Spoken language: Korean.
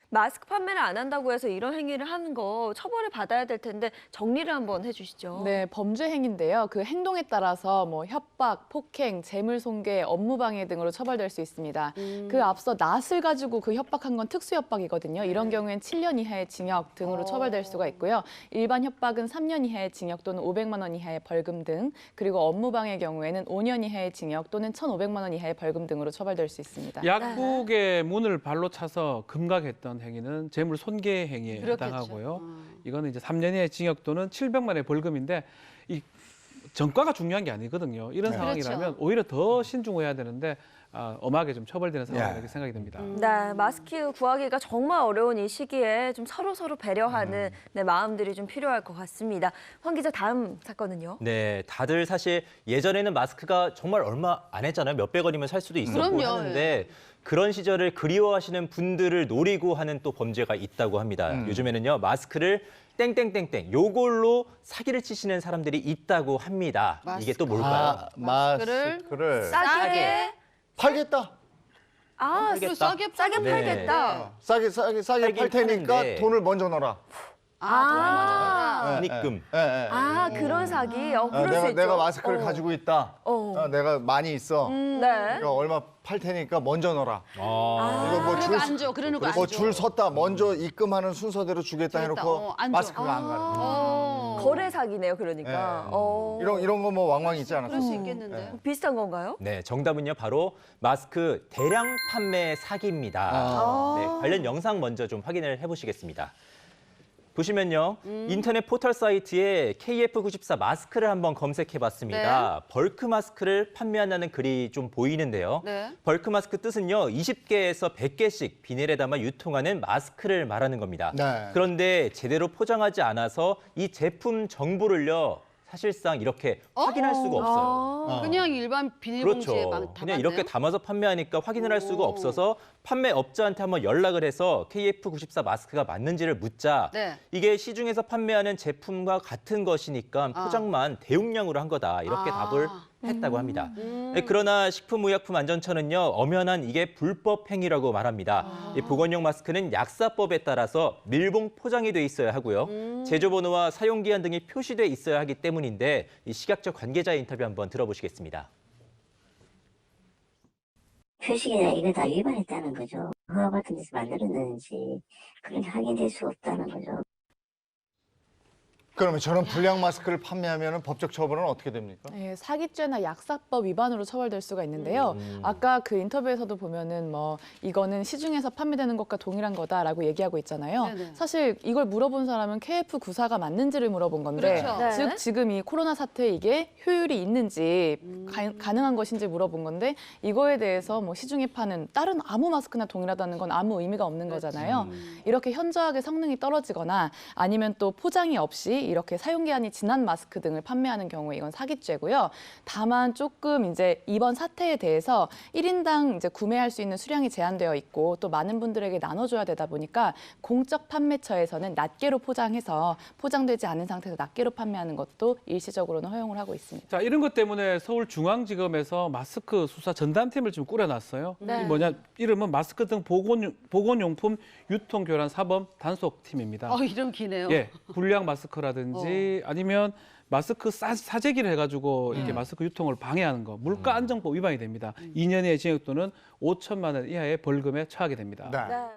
마스크 판매를 안 한다고 해서 이런 행위를 하는 거 처벌을 받아야 될 텐데 정리를 한번 해주시죠. 네, 범죄 행위인데요. 그 행동에 따라서 뭐 협박, 폭행, 재물손괴, 업무방해 등으로 처벌될 수 있습니다. 그 앞서 낯을 가지고 그 협박한 건 특수협박이거든요. 이런 경우엔 7년 이하의 징역 등으로 처벌될 수가 있고요. 일반 협박은 3년 이하의 징역 또는 500만 원 이하의 벌금 등, 그리고 업무방해의 경우에는 5년 이하의 징역 또는 1,500만 원 이하의 벌금 등으로 처벌될 수 있습니다. 약국의 문을 발로 차서 금각했던 행위는 재물 손괴 행위에 그렇겠죠. 해당하고요. 이거는 이제 3년 이하의 징역 또는 700만 원의 벌금인데 이 전과가 중요한 게 아니거든요. 이런 네. 상황이라면 그렇죠. 오히려 더 신중해야 되는데 엄하게 좀 처벌되는 상황이 이렇게 생각이 듭니다. 네, 마스크 구하기가 정말 어려운 이 시기에 좀 서로 배려하는 네, 마음들이 좀 필요할 것 같습니다. 황 기자, 다음 사건은요? 네, 다들 사실 예전에는 마스크가 정말 얼마 안 했잖아요. 몇백 원이면 살 수도 있었고 그럼요. 하는데 그런 시절을 그리워하시는 분들을 노리고 하는 또 범죄가 있다고 합니다. 요즘에는요, 마스크를 땡땡땡땡 요걸로 사기를 치시는 사람들이 있다고 합니다. 이게 또 뭘까요? 마스크를 싸게 팔겠다. 마스크를 싸게 싸게 네. 팔겠다. 싸게 팔긴 팔 테니까 파는데. 돈을 먼저 넣어라. 돈을 입금. 그런 사기. 그럴 수 있죠. 내가 마스크를 가지고 있다. 내가 많이 있어. 네. 그러니까 얼마 팔 테니까 먼저 넣어라. 이거 뭐 그러니까 안 줘. 그러니까 안 줘. 뭐 줄 섰다. 먼저 입금하는 순서대로 주겠다 해놓고 안 줘. 마스크가 안 가는. 거래 사기네요, 그러니까. 이런 거 뭐 왕왕 있지 않았어? 그럴 수 있겠는데. 비슷한 건가요? 네, 정답은요, 바로 마스크 대량 판매 사기입니다. 네, 관련 영상 먼저 좀 확인을 해보시겠습니다. 보시면요, 인터넷 포털 사이트에 KF94 마스크를 한번 검색해봤습니다. 벌크 마스크를 판매한다는 글이 좀 보이는데요. 네. 벌크 마스크 뜻은요, 20개에서 100개씩 비닐에 담아 유통하는 마스크를 말하는 겁니다. 네. 그런데 제대로 포장하지 않아서 이 제품 정보를요, 사실상 이렇게 확인할 수가 없어요. 그냥 일반 비닐봉지에 그렇죠. 막 그냥 담았네요. 이렇게 담아서 판매하니까 확인을 할 수가 없어서 판매업자한테 한번 연락을 해서 KF94 마스크가 맞는지를 묻자 네. 이게 시중에서 판매하는 제품과 같은 것이니까 포장만 대용량으로 한 거다 이렇게 답을 했다고 합니다. 네, 그러나 식품의약품안전처는요 엄연한 이게 불법 행위라고 말합니다. 이 보건용 마스크는 약사법에 따라서 밀봉 포장이 돼 있어야 하고요. 제조번호와 사용기한 등이 표시돼 있어야 하기 때문인데 이 식약처 관계자의 인터뷰 한번 들어보시겠습니다. 표식이나 이거 다 위반했다는 거죠. 허가 같은 데서 만들었는지 그렇게 확인될 수 없다는 거죠. 그러면 저런 불량 마스크를 판매하면 법적 처벌은 어떻게 됩니까? 네, 사기죄나 약사법 위반으로 처벌될 수가 있는데요. 아까 그 인터뷰에서도 보면은 뭐 이거는 시중에서 판매되는 것과 동일한 거다라고 얘기하고 있잖아요. 네네. 사실 이걸 물어본 사람은 KF94가 맞는지를 물어본 건데 그렇죠. 네. 즉 지금 이 코로나 사태에 이게 효율이 있는지 가능한 것인지 물어본 건데 이거에 대해서 뭐 시중에 파는 다른 아무 마스크나 동일하다는 건 아무 의미가 없는 거잖아요. 이렇게 현저하게 성능이 떨어지거나 아니면 또 포장이 없이 이렇게 사용기한이 지난 마스크 등을 판매하는 경우에 이건 사기죄고요. 다만 조금 이제 이번 사태에 대해서 1인당 이제 구매할 수 있는 수량이 제한되어 있고 또 많은 분들에게 나눠줘야 되다 보니까 공적 판매처에서는 낱개로 포장해서 포장되지 않은 상태에서 낱개로 판매하는 것도 일시적으로는 허용을 하고 있습니다. 자, 이런 것 때문에 서울중앙지검에서 마스크 수사 전담팀을 지금 꾸려놨어요. 네. 이 뭐냐, 이름은 마스크 등 보건용품 유통교란 사범 단속팀입니다. 이름 기네요. 예, 불량 마스크라든지 아니면 마스크 사재기를 해가지고 이렇게 마스크 유통을 방해하는 거, 물가안전법 위반이 됩니다. 2년 이하의 징역 또는 5천만 원 이하의 벌금에 처하게 됩니다. 네. 네.